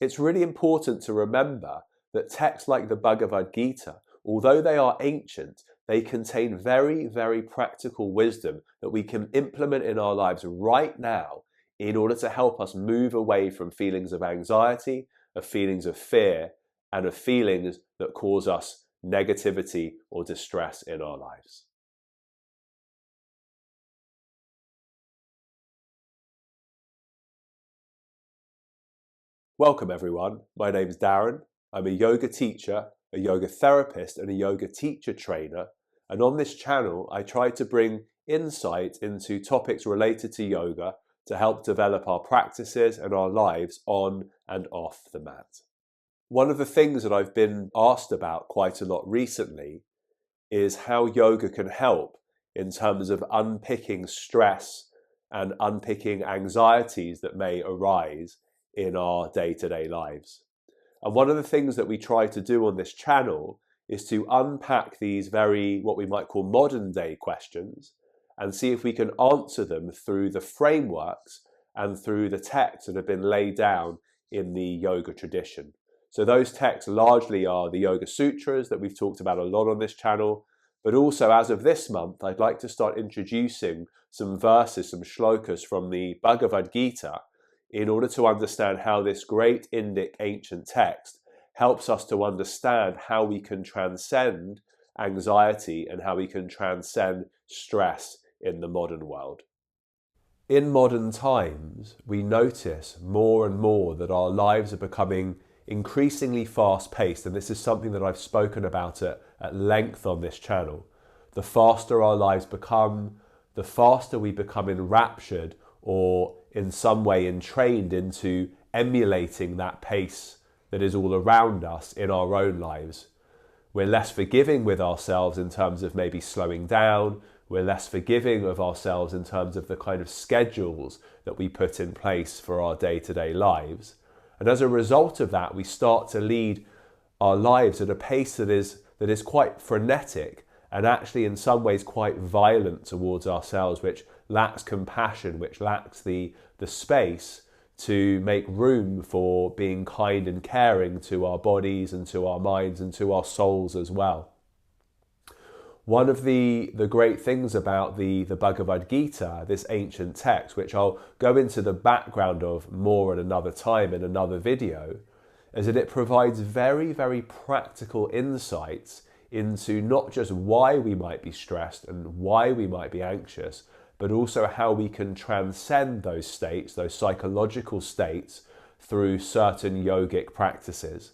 it's really important to remember that texts like the Bhagavad Gita, although they are ancient, they contain very, very practical wisdom that we can implement in our lives right now in order to help us move away from feelings of anxiety, of feelings of fear, and of feelings that cause us negativity or distress in our lives. Welcome everyone, my name is Darren. I'm a yoga teacher, a yoga therapist and a yoga teacher trainer, and on this channel I try to bring insight into topics related to yoga to help develop our practices and our lives on and off the mat. One of the things that I've been asked about quite a lot recently is how yoga can help in terms of unpicking stress and unpicking anxieties that may arise in our day-to-day lives. And one of the things that we try to do on this channel is to unpack these very, what we might call modern day questions, and see if we can answer them through the frameworks and through the texts that have been laid down in the yoga tradition. So those texts largely are the Yoga Sutras that we've talked about a lot on this channel, but also as of this month, I'd like to start introducing some verses, some shlokas from the Bhagavad Gita in order to understand how this great Indic ancient text helps us to understand how we can transcend anxiety and how we can transcend stress in the modern world. In modern times, we notice more and more that our lives are becoming increasingly fast-paced, and this is something that I've spoken about at length on this channel. The faster our lives become, the faster we become enraptured or in some way entrained into emulating that pace that is all around us in our own lives. We're less forgiving with ourselves in terms of maybe slowing down. We're less forgiving of ourselves in terms of the kind of schedules that we put in place for our day-to-day lives. And as a result of that, we start to lead our lives at a pace that is quite frenetic and actually in some ways quite violent towards ourselves, which lacks compassion, which lacks the space to make room for being kind and caring to our bodies and to our minds and to our souls as well. One of the great things about the Bhagavad Gita, this ancient text, which I'll go into the background of more at another time in another video, is that it provides very, very practical insights into not just why we might be stressed and why we might be anxious, but also how we can transcend those states, those psychological states, through certain yogic practices.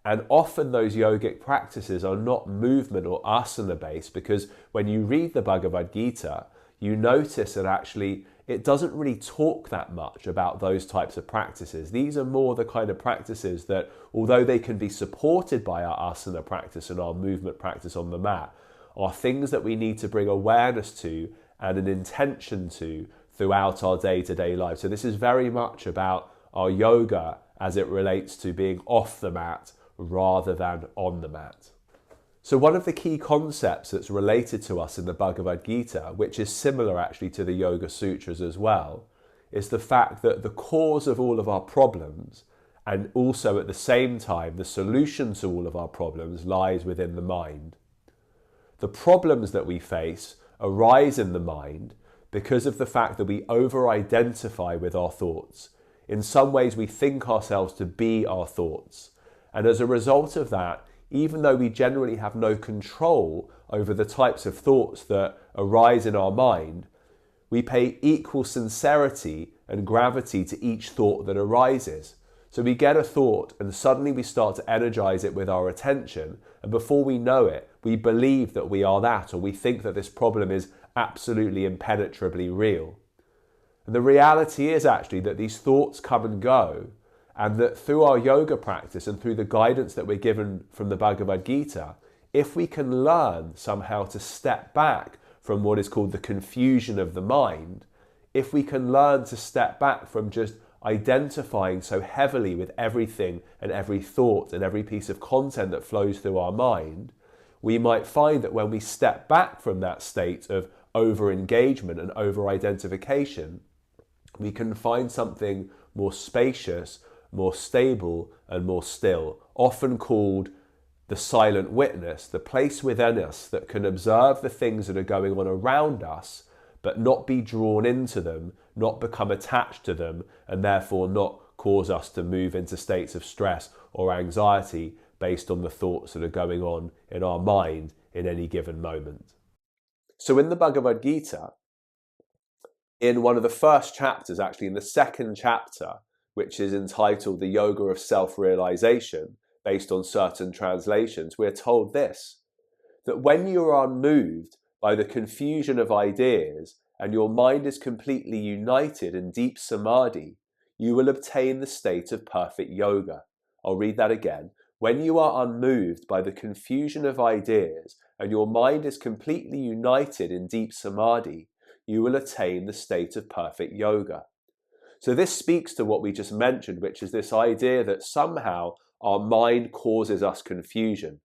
And often those yogic practices are not movement or asana based, because when you read the Bhagavad Gita, you notice that actually it doesn't really talk that much about those types of practices. These are more the kind of practices that, although they can be supported by our asana practice and our movement practice on the mat, are things that we need to bring awareness to and an intention to throughout our day-to-day life. So this is very much about our yoga as it relates to being off the mat rather than on the mat. So one of the key concepts that's related to us in the Bhagavad Gita, which is similar actually to the Yoga Sutras as well, is the fact that the cause of all of our problems, and also at the same time the solution to all of our problems, lies within the mind. The problems that we face arise in the mind because of the fact that we over-identify with our thoughts. In some ways we think ourselves to be our thoughts, and as a result of that, even though we generally have no control over the types of thoughts that arise in our mind, we pay equal sincerity and gravity to each thought that arises. So we get a thought and suddenly we start to energize it with our attention, and before we know it, we believe that we are that, or we think that this problem is absolutely impenetrably real. And the reality is actually that these thoughts come and go, and that through our yoga practice and through the guidance that we're given from the Bhagavad Gita, if we can learn somehow to step back from what is called the confusion of the mind, if we can learn to step back from just identifying so heavily with everything and every thought and every piece of content that flows through our mind, we might find that when we step back from that state of over-engagement and over-identification, we can find something more spacious, more stable, and more still, often called the silent witness, the place within us that can observe the things that are going on around us, but not be drawn into them, not become attached to them, and therefore not cause us to move into states of stress or anxiety based on the thoughts that are going on in our mind in any given moment. So in the Bhagavad Gita, in one of the first chapters, actually in the second chapter, which is entitled The Yoga of Self-Realization, based on certain translations, we're told this, that when you are unmoved by the confusion of ideas and your mind is completely united in deep samadhi, you will obtain the state of perfect yoga. I'll read that again. When you are unmoved by the confusion of ideas and your mind is completely united in deep samadhi, you will attain the state of perfect yoga. So this speaks to what we just mentioned, which is this idea that somehow our mind causes us confusion.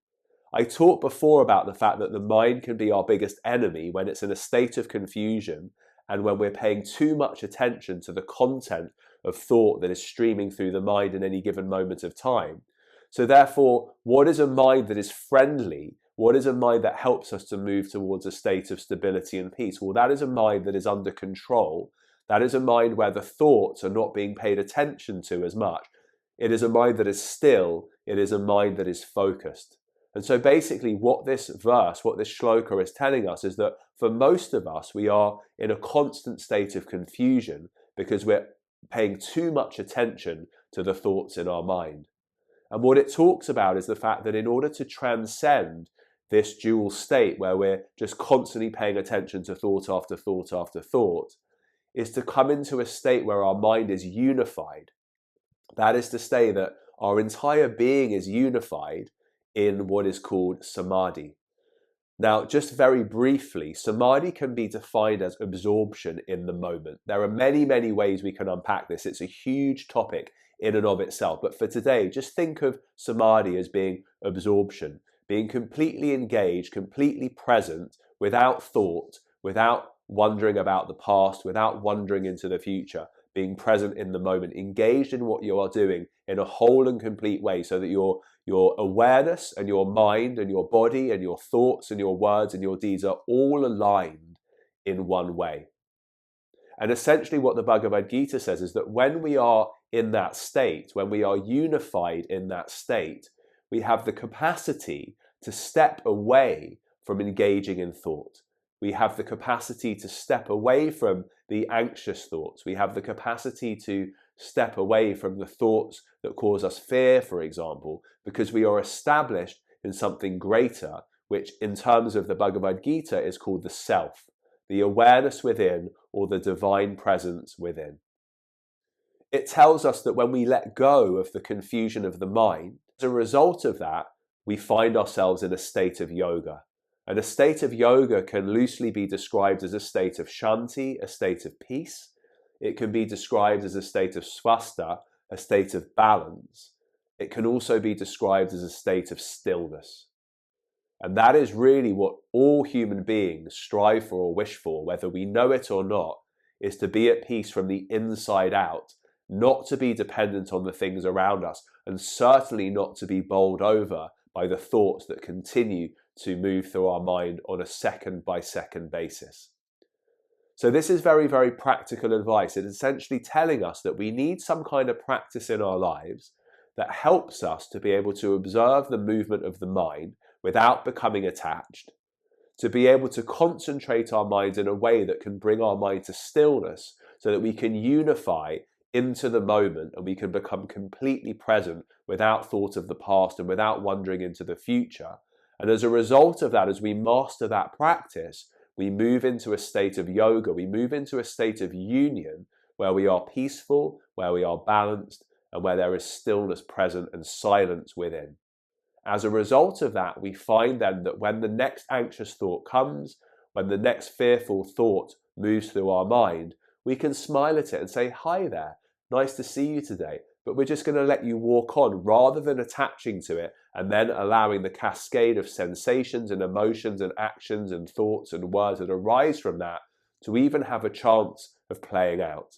I talked before about the fact that the mind can be our biggest enemy when it's in a state of confusion and when we're paying too much attention to the content of thought that is streaming through the mind in any given moment of time. So therefore, what is a mind that is friendly? What is a mind that helps us to move towards a state of stability and peace? Well, that is a mind that is under control. That is a mind where the thoughts are not being paid attention to as much. It is a mind that is still. It is a mind that is focused. And so basically what this verse, what this shloka is telling us is that for most of us, we are in a constant state of confusion because we're paying too much attention to the thoughts in our mind. And what it talks about is the fact that in order to transcend this dual state where we're just constantly paying attention to thought after thought after thought, is to come into a state where our mind is unified. That is to say that our entire being is unified in what is called samadhi. Now, just very briefly, samadhi can be defined as absorption in the moment. There are many, many ways we can unpack this. It's a huge topic in and of itself. But for today, just think of samadhi as being absorption, being completely engaged, completely present, without thought, without wondering about the past, without wandering into the future, being present in the moment, engaged in what you are doing in a whole and complete way so that your awareness and your mind and your body and your thoughts and your words and your deeds are all aligned in one way. And essentially what the Bhagavad Gita says is that when we are in that state, when we are unified in that state, we have the capacity to step away from engaging in thought. We have the capacity to step away from the anxious thoughts. We have the capacity to step away from the thoughts that cause us fear, for example, because we are established in something greater, which in terms of the Bhagavad Gita is called the self, the awareness within or the divine presence within. It tells us that when we let go of the confusion of the mind, as a result of that, we find ourselves in a state of yoga. And a state of yoga can loosely be described as a state of shanti, a state of peace. It can be described as a state of svastha, a state of balance. It can also be described as a state of stillness. And that is really what all human beings strive for or wish for, whether we know it or not, is to be at peace from the inside out, not to be dependent on the things around us, and certainly not to be bowled over by the thoughts that continue to move through our mind on a second-by-second basis. So this is very, very practical advice. It's essentially telling us that we need some kind of practice in our lives that helps us to be able to observe the movement of the mind without becoming attached, to be able to concentrate our minds in a way that can bring our mind to stillness so that we can unify into the moment and we can become completely present without thought of the past and without wandering into the future. And as a result of that, as we master that practice, we move into a state of yoga, we move into a state of union where we are peaceful, where we are balanced, and where there is stillness present and silence within. As a result of that, we find then that when the next anxious thought comes, when the next fearful thought moves through our mind, we can smile at it and say, "Hi there, nice to see you today." But we're just going to let you walk on rather than attaching to it and then allowing the cascade of sensations and emotions and actions and thoughts and words that arise from that to even have a chance of playing out.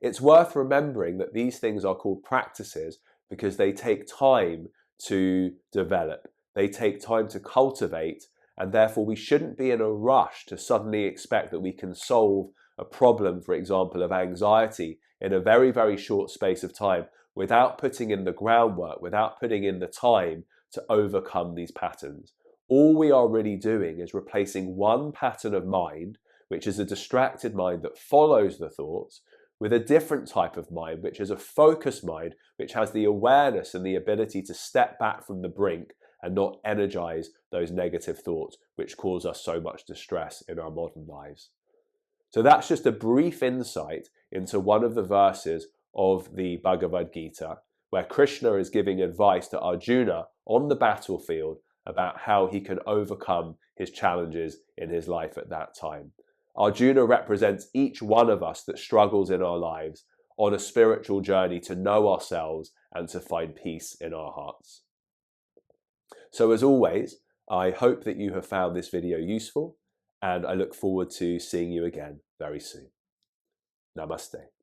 It's worth remembering that these things are called practices because they take time to develop. They take time to cultivate, and therefore we shouldn't be in a rush to suddenly expect that we can solve a problem, for example, of anxiety in a very, very short space of time without putting in the groundwork, without putting in the time to overcome these patterns. All we are really doing is replacing one pattern of mind, which is a distracted mind that follows the thoughts, with a different type of mind, which is a focused mind, which has the awareness and the ability to step back from the brink and not energize those negative thoughts, which cause us so much distress in our modern lives. So that's just a brief insight into one of the verses of the Bhagavad Gita, where Krishna is giving advice to Arjuna on the battlefield about how he can overcome his challenges in his life at that time. Arjuna represents each one of us that struggles in our lives on a spiritual journey to know ourselves and to find peace in our hearts. So as always, I hope that you have found this video useful, and I look forward to seeing you again very soon. Namaste.